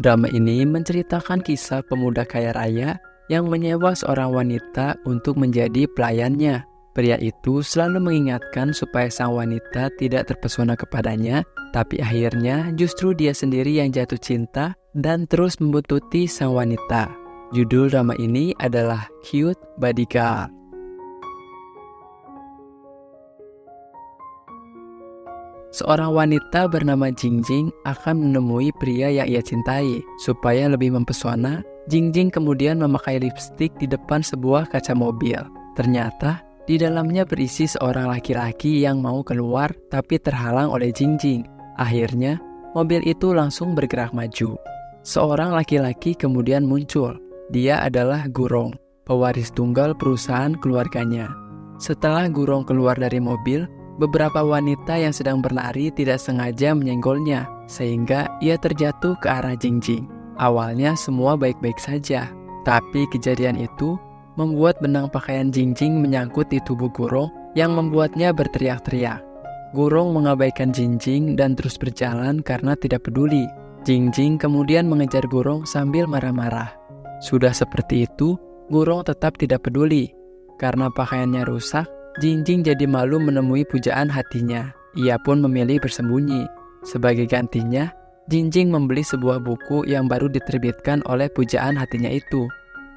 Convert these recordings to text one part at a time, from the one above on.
Drama ini menceritakan kisah pemuda kaya raya yang menyewa seorang wanita untuk menjadi pelayannya. Pria itu selalu mengingatkan supaya sang wanita tidak terpesona kepadanya, tapi akhirnya justru dia sendiri yang jatuh cinta dan terus membuntuti sang wanita. Judul drama ini adalah Cute Bodyguard. Seorang wanita bernama Jingjing akan menemui pria yang ia cintai. Supaya lebih mempesona, Jingjing kemudian memakai lipstik di depan sebuah kaca mobil. Ternyata, di dalamnya berisi seorang laki-laki yang mau keluar tapi terhalang oleh Jingjing. Akhirnya, mobil itu langsung bergerak maju. Seorang laki-laki kemudian muncul. Dia adalah Gurong, pewaris tunggal perusahaan keluarganya. Setelah Gurong keluar dari mobil, beberapa wanita yang sedang berlari tidak sengaja menyenggolnya, sehingga ia terjatuh ke arah Jingjing. Awalnya semua baik-baik saja, tapi kejadian itu membuat benang pakaian Jingjing menyangkut di tubuh Gurong yang membuatnya berteriak-teriak. Gurong mengabaikan Jingjing dan terus berjalan karena tidak peduli. Jingjing kemudian mengejar Gurong sambil marah-marah. Sudah seperti itu, Gurong tetap tidak peduli. Karena pakaiannya rusak, Jingjing jadi malu menemui pujaan hatinya. Ia pun memilih bersembunyi. Sebagai gantinya, Jingjing membeli sebuah buku yang baru diterbitkan oleh pujaan hatinya itu.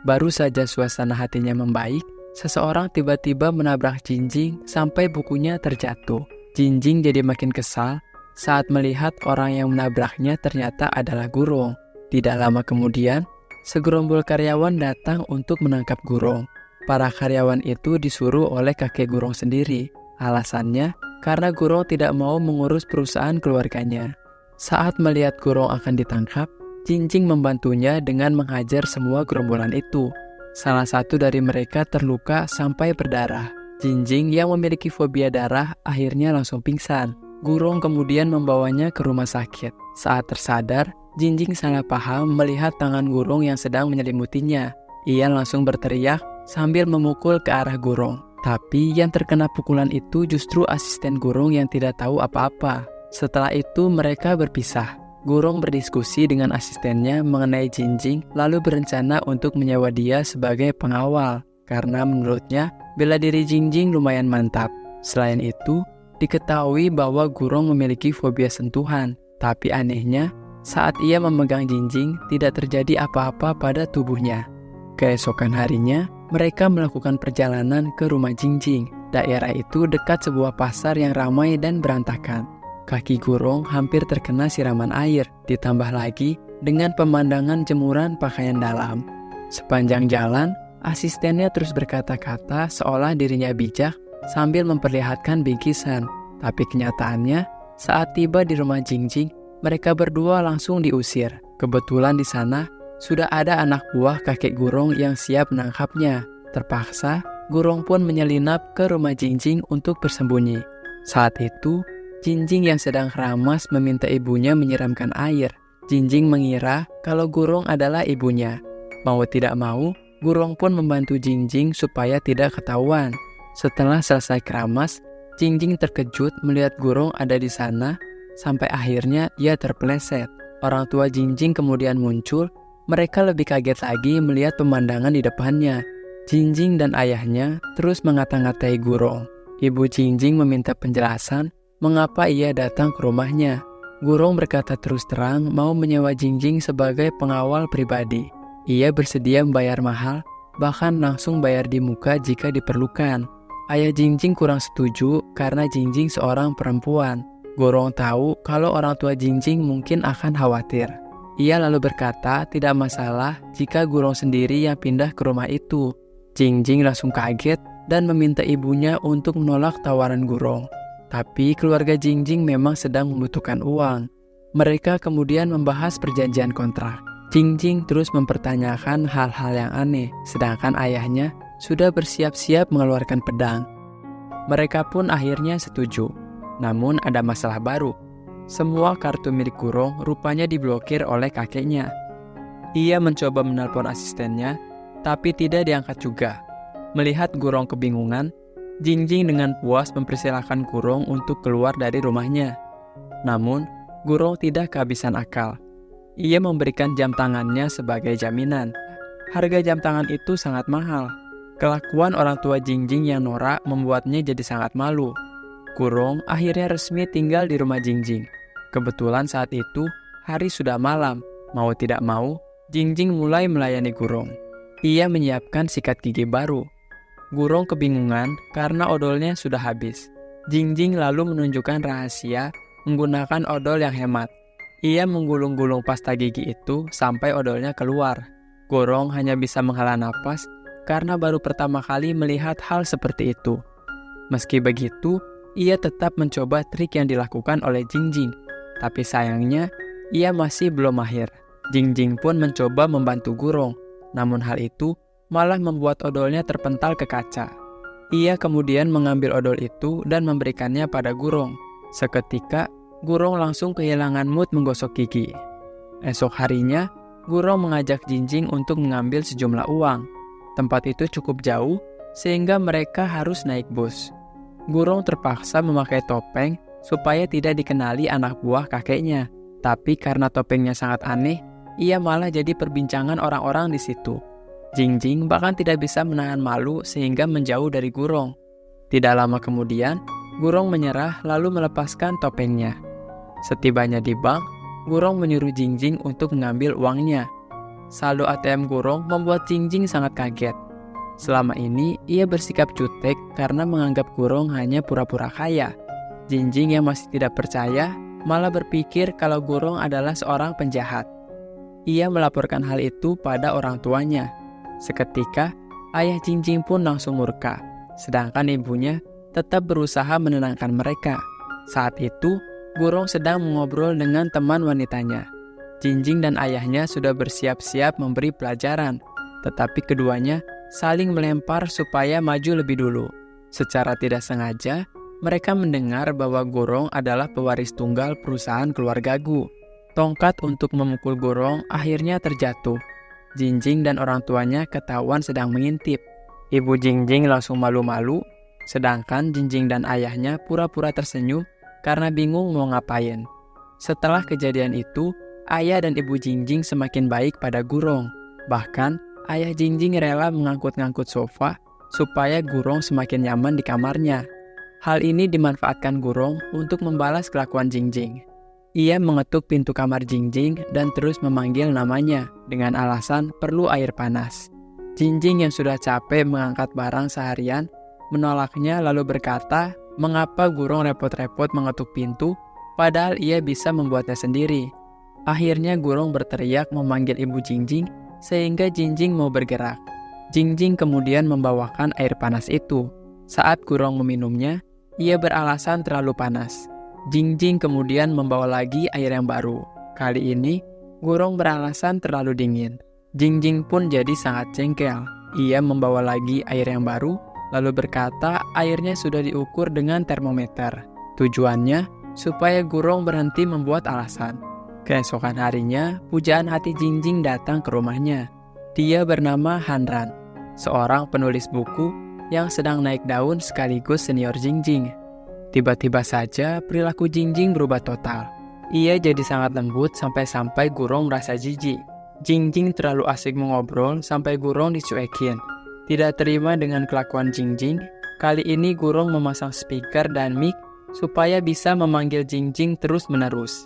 Baru saja suasana hatinya membaik, seseorang tiba-tiba menabrak Jingjing sampai bukunya terjatuh. Jingjing jadi makin kesal saat melihat orang yang menabraknya ternyata adalah Gurong. Tidak lama kemudian, segerombol karyawan datang untuk menangkap Gurong. Para karyawan itu disuruh oleh kakek Gurong sendiri. Alasannya, karena Gurong tidak mau mengurus perusahaan keluarganya. Saat melihat Gurong akan ditangkap, Jingjing membantunya dengan menghajar semua gerombolan itu. Salah satu dari mereka terluka sampai berdarah. Jingjing yang memiliki fobia darah akhirnya langsung pingsan. Gurong kemudian membawanya ke rumah sakit. Saat tersadar, Jingjing salah paham melihat tangan Gurong yang sedang menyelimutinya. Ia langsung berteriak sambil memukul ke arah Gurong. Tapi yang terkena pukulan itu justru asisten Gurong yang tidak tahu apa-apa. Setelah itu mereka berpisah. Gurong berdiskusi dengan asistennya mengenai Jingjing lalu berencana untuk menyewa dia sebagai pengawal. Karena menurutnya bela diri Jingjing lumayan mantap. Selain itu, diketahui bahwa Gurong memiliki fobia sentuhan. Tapi anehnya, saat ia memegang Jingjing tidak terjadi apa-apa pada tubuhnya. Keesokan harinya, mereka melakukan perjalanan ke rumah Jingjing. Daerah itu dekat sebuah pasar yang ramai dan berantakan. Kaki Gurong hampir terkena siraman air, ditambah lagi dengan pemandangan jemuran pakaian dalam. Sepanjang jalan, asistennya terus berkata-kata seolah dirinya bijak sambil memperlihatkan bingkisan. Tapi kenyataannya, saat tiba di rumah Jingjing, mereka berdua langsung diusir. Kebetulan di sana, sudah ada anak buah kakek Gurong yang siap menangkapnya. Terpaksa, Gurong pun menyelinap ke rumah Jingjing untuk bersembunyi. Saat itu, Jingjing yang sedang keramas meminta ibunya menyiramkan air. Jingjing mengira kalau Gurong adalah ibunya. Mau tidak mau, Gurong pun membantu Jingjing supaya tidak ketahuan. Setelah selesai keramas, Jingjing terkejut melihat Gurong ada di sana, sampai akhirnya ia terpeleset. Orang tua Jingjing kemudian muncul. Mereka lebih kaget lagi melihat pemandangan di depannya. Jingjing dan ayahnya terus mengata-ngatai Gurong. Ibu Jingjing meminta penjelasan mengapa ia datang ke rumahnya. Gurong berkata terus terang mau menyewa Jingjing sebagai pengawal pribadi. Ia bersedia membayar mahal, bahkan langsung bayar di muka jika diperlukan. Ayah Jingjing kurang setuju karena Jingjing seorang perempuan. Gurong tahu kalau orang tua Jingjing mungkin akan khawatir. Ia lalu berkata tidak masalah jika Gurong sendiri yang pindah ke rumah itu. Jingjing langsung kaget dan meminta ibunya untuk menolak tawaran Gurong. Tapi keluarga Jingjing memang sedang membutuhkan uang. Mereka kemudian membahas perjanjian kontrak. Jingjing terus mempertanyakan hal-hal yang aneh, sedangkan ayahnya sudah bersiap-siap mengeluarkan pedang. Mereka pun akhirnya setuju. Namun ada masalah baru. Semua kartu milik Gurong rupanya diblokir oleh kakeknya. Ia mencoba menelpon asistennya, tapi tidak diangkat juga. Melihat Gurong kebingungan, Jingjing dengan puas mempersilahkan Gurong untuk keluar dari rumahnya. Namun, Gurong tidak kehabisan akal. Ia memberikan jam tangannya sebagai jaminan. Harga jam tangan itu sangat mahal. Kelakuan orang tua Jingjing yang norak membuatnya jadi sangat malu. Gurong akhirnya resmi tinggal di rumah Jingjing. Kebetulan saat itu hari sudah malam. Mau tidak mau, Jingjing mulai melayani Gurong. Ia menyiapkan sikat gigi baru. Gurong kebingungan karena odolnya sudah habis. Jingjing lalu menunjukkan rahasia menggunakan odol yang hemat. Ia menggulung-gulung pasta gigi itu sampai odolnya keluar. Gurong hanya bisa menghela napas karena baru pertama kali melihat hal seperti itu. Meski begitu, ia tetap mencoba trik yang dilakukan oleh Jingjing. Tapi sayangnya, ia masih belum mahir. Jingjing pun mencoba membantu Gurong. Namun hal itu malah membuat odolnya terpental ke kaca. Ia kemudian mengambil odol itu dan memberikannya pada Gurong. Seketika, Gurong langsung kehilangan mood menggosok gigi. Esok harinya, Gurong mengajak Jingjing untuk mengambil sejumlah uang. Tempat itu cukup jauh, sehingga mereka harus naik bus. Gurong terpaksa memakai topeng supaya tidak dikenali anak buah kakeknya. Tapi karena topengnya sangat aneh, ia malah jadi perbincangan orang-orang di situ. Jingjing bahkan tidak bisa menahan malu sehingga menjauh dari Gurong. Tidak lama kemudian, Gurong menyerah lalu melepaskan topengnya. Setibanya di bank, Gurong menyuruh Jingjing untuk mengambil uangnya. Saldo ATM Gurong membuat Jingjing sangat kaget. Selama ini, ia bersikap jutek karena menganggap Gurong hanya pura-pura kaya. Jingjing yang masih tidak percaya, malah berpikir kalau Gurong adalah seorang penjahat. Ia melaporkan hal itu pada orang tuanya. Seketika, ayah Jingjing pun langsung murka, sedangkan ibunya tetap berusaha menenangkan mereka. Saat itu, Gurong sedang mengobrol dengan teman wanitanya. Jingjing dan ayahnya sudah bersiap-siap memberi pelajaran, tetapi keduanya saling melempar supaya maju lebih dulu. Secara tidak sengaja, mereka mendengar bahwa Gurong adalah pewaris tunggal perusahaan keluarga Gu. Tongkat untuk memukul Gurong akhirnya terjatuh. Jingjing dan orang tuanya ketahuan sedang mengintip. Ibu Jingjing langsung malu-malu, sedangkan Jingjing dan ayahnya pura-pura tersenyum karena bingung mau ngapain. Setelah kejadian itu, ayah dan ibu Jingjing semakin baik pada Gurong. Bahkan, ayah Jingjing rela mengangkut-ngangkut sofa supaya Gurong semakin nyaman di kamarnya. Hal ini dimanfaatkan Gurong untuk membalas kelakuan Jingjing. Ia mengetuk pintu kamar Jingjing dan terus memanggil namanya dengan alasan perlu air panas. Jingjing yang sudah capek mengangkat barang seharian menolaknya lalu berkata, mengapa Gurong repot-repot mengetuk pintu padahal ia bisa membuatnya sendiri. Akhirnya Gurong berteriak memanggil ibu Jingjing sehingga Jingjing mau bergerak. Jingjing kemudian membawakan air panas itu. Saat Gurong meminumnya, ia beralasan terlalu panas. Jingjing kemudian membawa lagi air yang baru. Kali ini, Gurong beralasan terlalu dingin. Jingjing pun jadi sangat jengkel. Ia membawa lagi air yang baru, lalu berkata airnya sudah diukur dengan termometer. Tujuannya, supaya Gurong berhenti membuat alasan. Keesokan harinya, pujaan hati Jingjing datang ke rumahnya. Dia bernama Hanran, seorang penulis buku yang sedang naik daun sekaligus senior Jingjing. Tiba-tiba saja perilaku Jingjing berubah total. Ia jadi sangat lembut sampai-sampai Gurong merasa jijik. Jingjing terlalu asik mengobrol sampai Gurong dicuekin. Tidak terima dengan kelakuan Jingjing, kali ini Gurong memasang speaker dan mic supaya bisa memanggil Jingjing terus-menerus.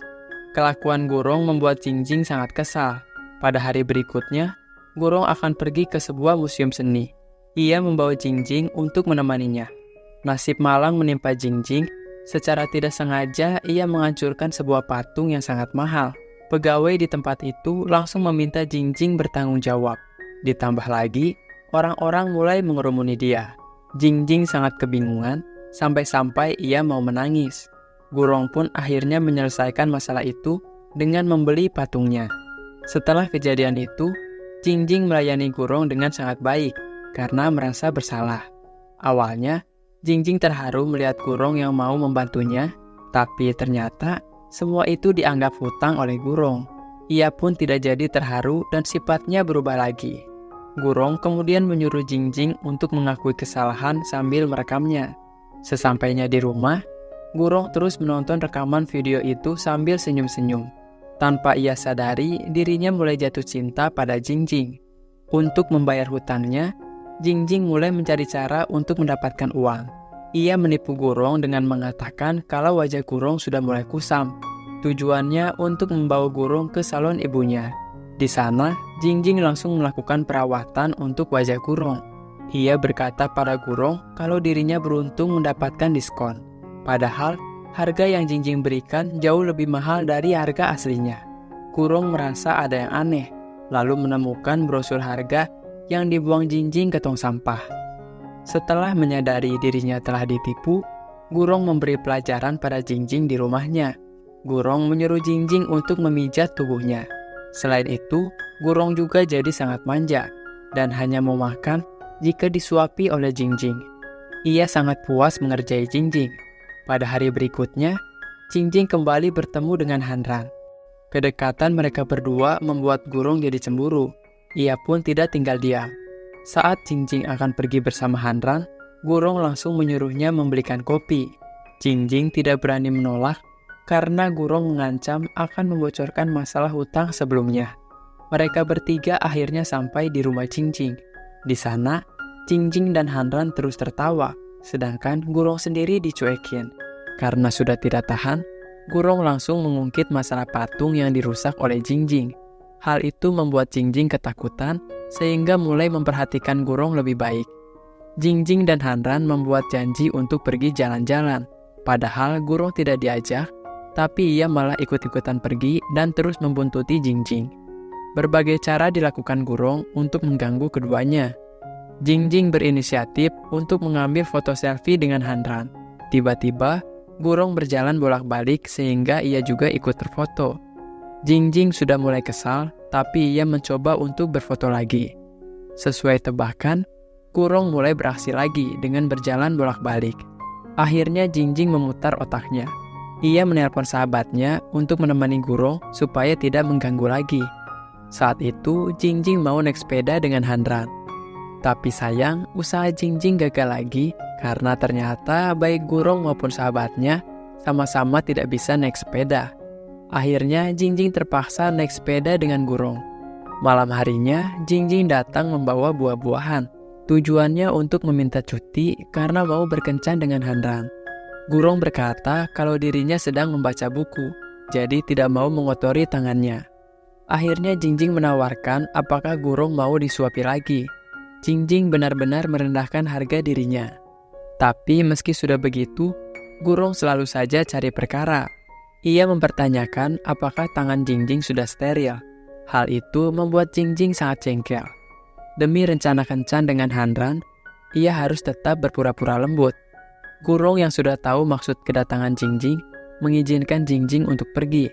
Kelakuan Gurong membuat Jingjing sangat kesal. Pada hari berikutnya, Gurong akan pergi ke sebuah museum seni. Ia membawa Jingjing untuk menemaninya. Nasib malang menimpa Jingjing. Secara tidak sengaja, ia menghancurkan sebuah patung yang sangat mahal. Pegawai di tempat itu langsung meminta Jingjing bertanggung jawab. Ditambah lagi, orang-orang mulai mengerumuni dia. Jingjing sangat kebingungan, sampai-sampai ia mau menangis. Gurong pun akhirnya menyelesaikan masalah itu dengan membeli patungnya. Setelah kejadian itu, Jingjing melayani Gurong dengan sangat baik karena merasa bersalah. Awalnya, Jingjing terharu melihat Gurong yang mau membantunya, tapi ternyata semua itu dianggap hutang oleh Gurong. Ia pun tidak jadi terharu dan sifatnya berubah lagi. Gurong kemudian menyuruh Jingjing untuk mengakui kesalahan sambil merekamnya. Sesampainya di rumah, Gurong terus menonton rekaman video itu sambil senyum-senyum. Tanpa ia sadari, dirinya mulai jatuh cinta pada Jingjing. Untuk membayar hutangnya, Jingjing mulai mencari cara untuk mendapatkan uang. Ia menipu Gurong dengan mengatakan kalau wajah Gurong sudah mulai kusam. Tujuannya untuk membawa Gurong ke salon ibunya. Di sana, Jingjing langsung melakukan perawatan untuk wajah Gurong. Ia berkata pada Gurong kalau dirinya beruntung mendapatkan diskon. Padahal, harga yang Jingjing berikan jauh lebih mahal dari harga aslinya. Gurong merasa ada yang aneh, lalu menemukan brosur harga yang dibuang Jingjing ke tong sampah. Setelah menyadari dirinya telah ditipu, Gurong memberi pelajaran pada Jingjing di rumahnya. Gurong menyuruh Jingjing untuk memijat tubuhnya. Selain itu, Gurong juga jadi sangat manja dan hanya mau makan jika disuapi oleh Jingjing. Ia sangat puas mengerjai Jingjing. Pada hari berikutnya, Jingjing kembali bertemu dengan Hanran. Kedekatan mereka berdua membuat Gurong jadi cemburu. Ia pun tidak tinggal diam. Saat Jingjing akan pergi bersama Hanran, Gurong langsung menyuruhnya membelikan kopi. Jingjing tidak berani menolak karena Gurong mengancam akan membocorkan masalah hutang sebelumnya. Mereka bertiga akhirnya sampai di rumah Jingjing. Di sana, Jingjing dan Hanran terus tertawa, sedangkan Gurong sendiri dicuekin. Karena sudah tidak tahan, Gurong langsung mengungkit masalah patung yang dirusak oleh Jingjing. Hal itu membuat Jingjing ketakutan, sehingga mulai memperhatikan Gurong lebih baik. Jingjing dan Hanran membuat janji untuk pergi jalan-jalan. Padahal Gurong tidak diajak, tapi ia malah ikut-ikutan pergi dan terus membuntuti Jingjing. Berbagai cara dilakukan Gurong untuk mengganggu keduanya. Jingjing berinisiatif untuk mengambil foto selfie dengan Hanran. Tiba-tiba, Gurong berjalan bolak-balik sehingga ia juga ikut terfoto. Jingjing sudah mulai kesal, tapi ia mencoba untuk berfoto lagi. Sesuai tebakan, Gurong mulai beraksi lagi dengan berjalan bolak-balik. Akhirnya Jingjing memutar otaknya. Ia menelpon sahabatnya untuk menemani Gurong supaya tidak mengganggu lagi. Saat itu, Jingjing mau naik sepeda dengan Hanran. Tapi sayang, usaha Jingjing gagal lagi karena ternyata baik Gurong maupun sahabatnya sama-sama tidak bisa naik sepeda. Akhirnya Jingjing terpaksa naik sepeda dengan Gurong. Malam harinya, Jingjing datang membawa buah-buahan. Tujuannya untuk meminta cuti karena mau berkencan dengan Hanran. Gurong berkata kalau dirinya sedang membaca buku, jadi tidak mau mengotori tangannya. Akhirnya Jingjing menawarkan apakah Gurong mau disuapi lagi. Jingjing benar-benar merendahkan harga dirinya. Tapi meski sudah begitu, Gurong selalu saja cari perkara. Ia mempertanyakan apakah tangan Jingjing sudah steril. Hal itu membuat Jingjing sangat jengkel. Demi rencana kencan dengan Hanran, ia harus tetap berpura-pura lembut. Gurong yang sudah tahu maksud kedatangan Jingjing, mengizinkan Jingjing untuk pergi.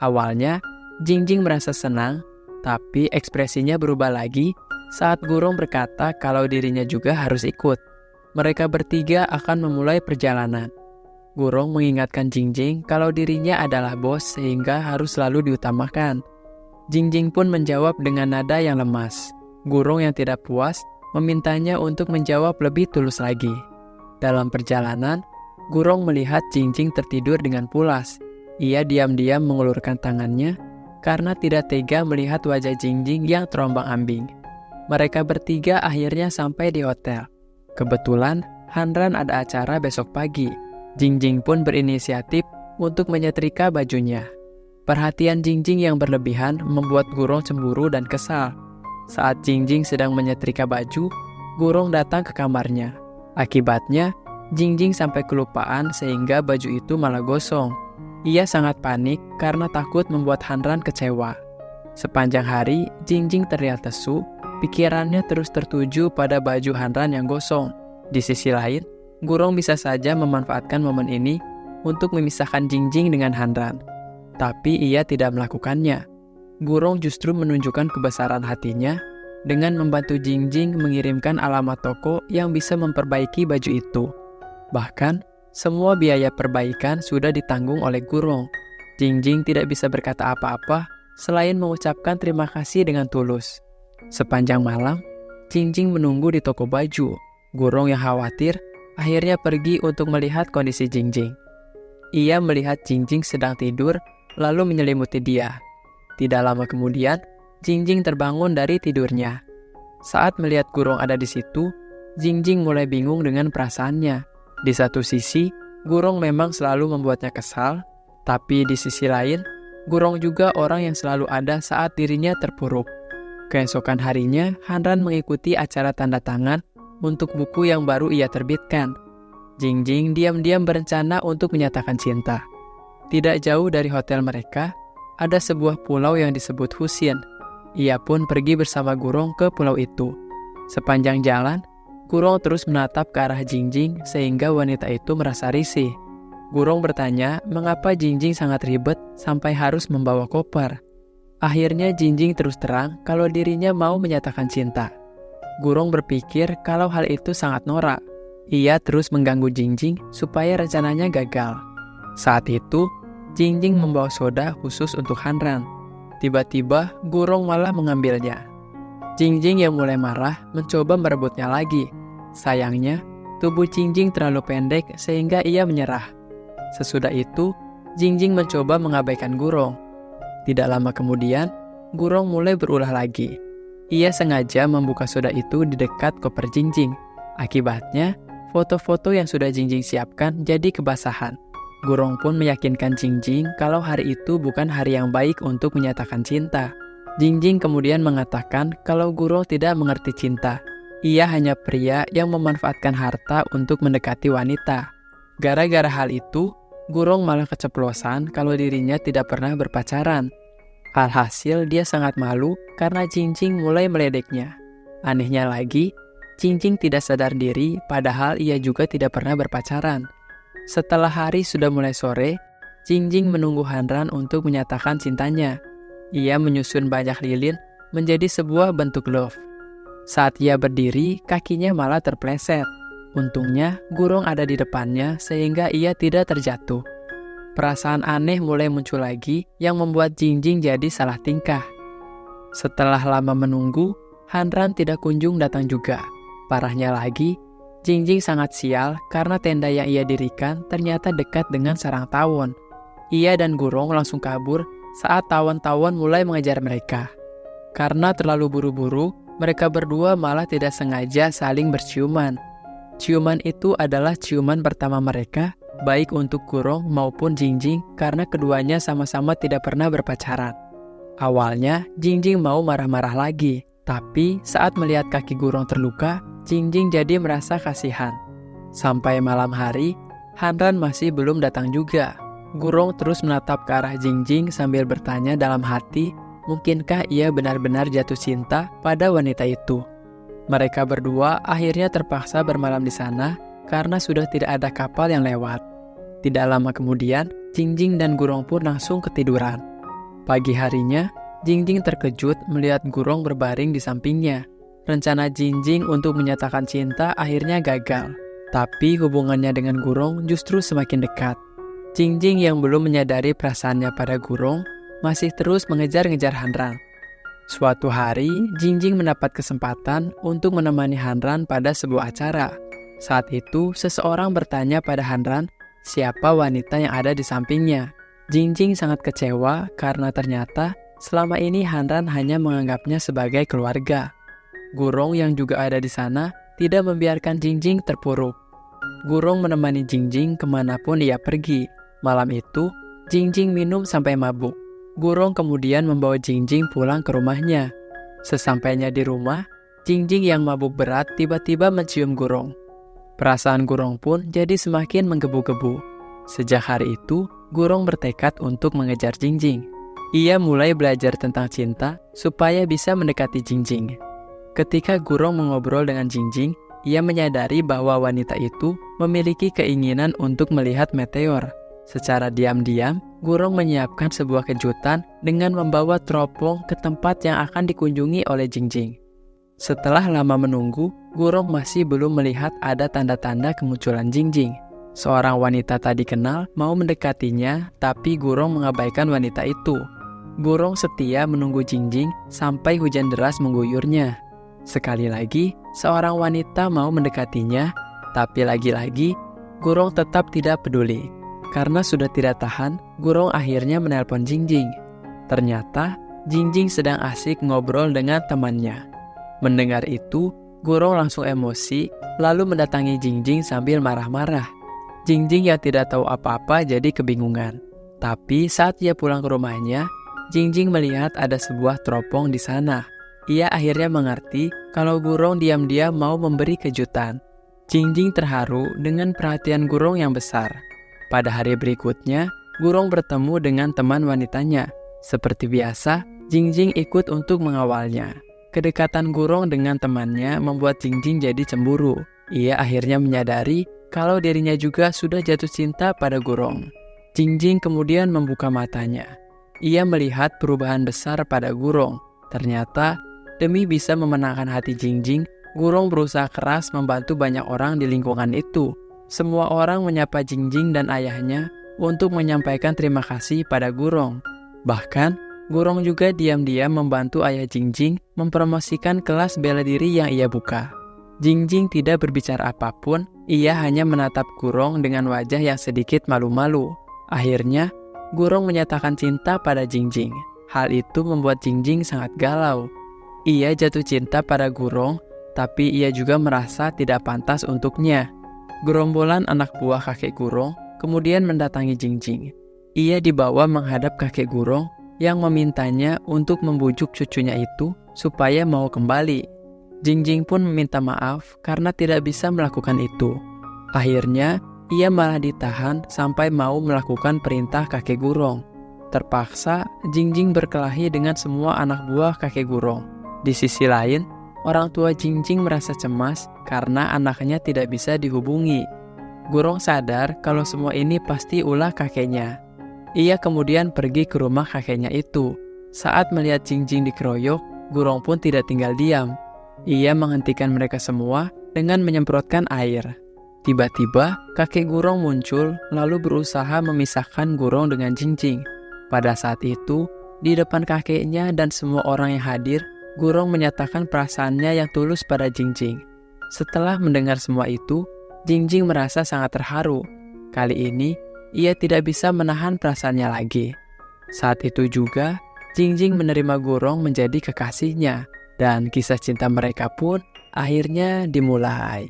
Awalnya, Jingjing merasa senang, tapi ekspresinya berubah lagi saat Gurong berkata kalau dirinya juga harus ikut. Mereka bertiga akan memulai perjalanan. Gurong mengingatkan Jingjing kalau dirinya adalah bos sehingga harus selalu diutamakan. Jingjing pun menjawab dengan nada yang lemas. Gurong yang tidak puas memintanya untuk menjawab lebih tulus lagi. Dalam perjalanan, Gurong melihat Jingjing tertidur dengan pulas. Ia diam-diam mengulurkan tangannya karena tidak tega melihat wajah Jingjing yang terombang-ambing. Mereka bertiga akhirnya sampai di hotel. Kebetulan, Hanran ada acara besok pagi. Jingjing pun berinisiatif untuk menyetrika bajunya. Perhatian Jingjing yang berlebihan membuat Gurong cemburu dan kesal. Saat Jingjing sedang menyetrika baju, Gurong datang ke kamarnya. Akibatnya, Jingjing sampai kelupaan sehingga baju itu malah gosong. Ia sangat panik karena takut membuat Hanran kecewa. Sepanjang hari, Jingjing terlihat lesu. Pikirannya terus tertuju pada baju Hanran yang gosong. Di sisi lain, Gurong bisa saja memanfaatkan momen ini untuk memisahkan Jingjing dengan Hanran. Tapi ia tidak melakukannya. Gurong justru menunjukkan kebesaran hatinya dengan membantu Jingjing mengirimkan alamat toko yang bisa memperbaiki baju itu. Bahkan, semua biaya perbaikan sudah ditanggung oleh Gurong. Jingjing tidak bisa berkata apa-apa selain mengucapkan terima kasih dengan tulus. Sepanjang malam, Jingjing menunggu di toko baju. Gurong yang khawatir akhirnya pergi untuk melihat kondisi Jingjing. Ia melihat Jingjing sedang tidur, lalu menyelimuti dia. Tidak lama kemudian, Jingjing terbangun dari tidurnya. Saat melihat Gurong ada di situ, Jingjing mulai bingung dengan perasaannya. Di satu sisi, Gurong memang selalu membuatnya kesal, tapi di sisi lain, Gurong juga orang yang selalu ada saat dirinya terpuruk. Keesokan harinya, Hanran mengikuti acara tanda tangan untuk buku yang baru ia terbitkan. Jingjing diam-diam berencana untuk menyatakan cinta. Tidak jauh dari hotel mereka, ada sebuah pulau yang disebut Husin. Ia pun pergi bersama Gurong ke pulau itu. Sepanjang jalan, Gurong terus menatap ke arah Jingjing sehingga wanita itu merasa risih. Gurong bertanya mengapa Jingjing sangat ribet sampai harus membawa koper. Akhirnya Jingjing terus terang kalau dirinya mau menyatakan cinta. Gurong berpikir kalau hal itu sangat norak. Ia terus mengganggu Jingjing supaya rencananya gagal. Saat itu, Jingjing membawa soda khusus untuk Hanran. Tiba-tiba, Gurong malah mengambilnya. Jingjing yang mulai marah mencoba merebutnya lagi. Sayangnya, tubuh Jingjing terlalu pendek sehingga ia menyerah. Sesudah itu, Jingjing mencoba mengabaikan Gurong. Tidak lama kemudian, Gurong mulai berulah lagi. Ia sengaja membuka soda itu di dekat koper Jingjing. Akibatnya, foto-foto yang sudah Jingjing siapkan jadi kebasahan. Gurong pun meyakinkan Jingjing kalau hari itu bukan hari yang baik untuk menyatakan cinta. Jingjing kemudian mengatakan kalau Gurong tidak mengerti cinta. Ia hanya pria yang memanfaatkan harta untuk mendekati wanita. Gara-gara hal itu, Gurong malah keceplosan kalau dirinya tidak pernah berpacaran. Alhasil dia sangat malu karena Jingjing mulai meledeknya. Anehnya lagi, Jingjing tidak sadar diri padahal ia juga tidak pernah berpacaran. Setelah hari sudah mulai sore, Jingjing menunggu Hanran untuk menyatakan cintanya. Ia menyusun banyak lilin menjadi sebuah bentuk love. Saat ia berdiri, kakinya malah terpleset. Untungnya, Gurong ada di depannya sehingga ia tidak terjatuh. Perasaan aneh mulai muncul lagi yang membuat Jingjing jadi salah tingkah. Setelah lama menunggu, Hanran tidak kunjung datang juga. Parahnya lagi, Jingjing sangat sial karena tenda yang ia dirikan ternyata dekat dengan sarang tawon. Ia dan Gurong langsung kabur saat tawon-tawon mulai mengejar mereka. Karena terlalu buru-buru, mereka berdua malah tidak sengaja saling berciuman. Ciuman itu adalah ciuman pertama mereka, baik untuk Gurong maupun Jingjing karena keduanya sama-sama tidak pernah berpacaran. Awalnya, Jingjing mau marah-marah lagi, tapi saat melihat kaki Gurong terluka, Jingjing jadi merasa kasihan. Sampai malam hari, Hanran masih belum datang juga. Gurong terus menatap ke arah Jingjing sambil bertanya dalam hati, mungkinkah ia benar-benar jatuh cinta pada wanita itu. Mereka berdua akhirnya terpaksa bermalam di sana karena sudah tidak ada kapal yang lewat. Tidak lama kemudian, Jingjing dan Gurong pun langsung ketiduran. Pagi harinya, Jingjing terkejut melihat Gurong berbaring di sampingnya. Rencana Jingjing untuk menyatakan cinta akhirnya gagal. Tapi hubungannya dengan Gurong justru semakin dekat. Jingjing yang belum menyadari perasaannya pada Gurong masih terus mengejar-ngejar Hanran. Suatu hari, Jingjing mendapat kesempatan untuk menemani Hanran pada sebuah acara. Saat itu, seseorang bertanya pada Hanran siapa wanita yang ada di sampingnya. Jingjing sangat kecewa karena ternyata selama ini Hanran hanya menganggapnya sebagai keluarga. Gurong yang juga ada di sana tidak membiarkan Jingjing terpuruk. Gurong menemani Jingjing kemanapun ia pergi. Malam itu, Jingjing minum sampai mabuk. Gurong kemudian membawa Jingjing pulang ke rumahnya. Sesampainya di rumah, Jingjing yang mabuk berat tiba-tiba mencium Gurong. Perasaan Gurong pun jadi semakin menggebu-gebu. Sejak hari itu, Gurong bertekad untuk mengejar Jingjing. Ia mulai belajar tentang cinta supaya bisa mendekati Jingjing. Ketika Gurong mengobrol dengan Jingjing, ia menyadari bahwa wanita itu memiliki keinginan untuk melihat meteor. Secara diam-diam, Gurong menyiapkan sebuah kejutan dengan membawa teropong ke tempat yang akan dikunjungi oleh Jingjing. Setelah lama menunggu, Gurong masih belum melihat ada tanda-tanda kemunculan Jingjing. Seorang wanita tak dikenal mau mendekatinya, tapi Gurong mengabaikan wanita itu. Gurong setia menunggu Jingjing sampai hujan deras mengguyurnya. Sekali lagi, seorang wanita mau mendekatinya, tapi lagi-lagi, Gurong tetap tidak peduli. Karena sudah tidak tahan, Gurong akhirnya menelpon Jingjing. Ternyata, Jingjing sedang asik ngobrol dengan temannya. Mendengar itu, Gurong langsung emosi, lalu mendatangi Jingjing sambil marah-marah. Jingjing yang tidak tahu apa-apa jadi kebingungan. Tapi saat ia pulang ke rumahnya, Jingjing melihat ada sebuah teropong di sana. Ia akhirnya mengerti kalau Gurong diam-diam mau memberi kejutan. Jingjing terharu dengan perhatian Gurong yang besar. Pada hari berikutnya, Gurong bertemu dengan teman wanitanya. Seperti biasa, Jingjing ikut untuk mengawalnya. Kedekatan Gurong dengan temannya membuat Jingjing jadi cemburu. Ia akhirnya menyadari kalau dirinya juga sudah jatuh cinta pada Gurong. Jingjing kemudian membuka matanya. Ia melihat perubahan besar pada Gurong. Ternyata, demi bisa memenangkan hati Jingjing, Gurong berusaha keras membantu banyak orang di lingkungan itu. Semua orang menyapa Jingjing dan ayahnya untuk menyampaikan terima kasih pada Gurong. Bahkan, Gurong juga diam-diam membantu ayah Jingjing mempromosikan kelas bela diri yang ia buka. Jingjing tidak berbicara apapun, ia hanya menatap Gurong dengan wajah yang sedikit malu-malu. Akhirnya, Gurong menyatakan cinta pada Jingjing. Hal itu membuat Jingjing sangat galau. Ia jatuh cinta pada Gurong, tapi ia juga merasa tidak pantas untuknya. Gerombolan anak buah kakek Gurong kemudian mendatangi Jingjing. Ia dibawa menghadap kakek Gurong yang memintanya untuk membujuk cucunya itu supaya mau kembali. Jingjing pun meminta maaf karena tidak bisa melakukan itu. Akhirnya, ia malah ditahan sampai mau melakukan perintah kakek Gurong. Terpaksa, Jingjing berkelahi dengan semua anak buah kakek Gurong. Di sisi lain, orang tua Jingjing merasa cemas karena anaknya tidak bisa dihubungi. Gurong sadar kalau semua ini pasti ulah kakeknya. Ia kemudian pergi ke rumah kakeknya itu. Saat melihat Jingjing dikeroyok, Gurong pun tidak tinggal diam. Ia menghentikan mereka semua dengan menyemprotkan air. Tiba-tiba, kakek Gurong muncul lalu berusaha memisahkan Gurong dengan Jingjing. Pada saat itu, di depan kakeknya dan semua orang yang hadir, Gurong menyatakan perasaannya yang tulus pada Jingjing. Setelah mendengar semua itu, Jingjing merasa sangat terharu. Kali ini, ia tidak bisa menahan perasaannya lagi. Saat itu juga, Jingjing menerima Gurong menjadi kekasihnya, dan kisah cinta mereka pun akhirnya dimulai.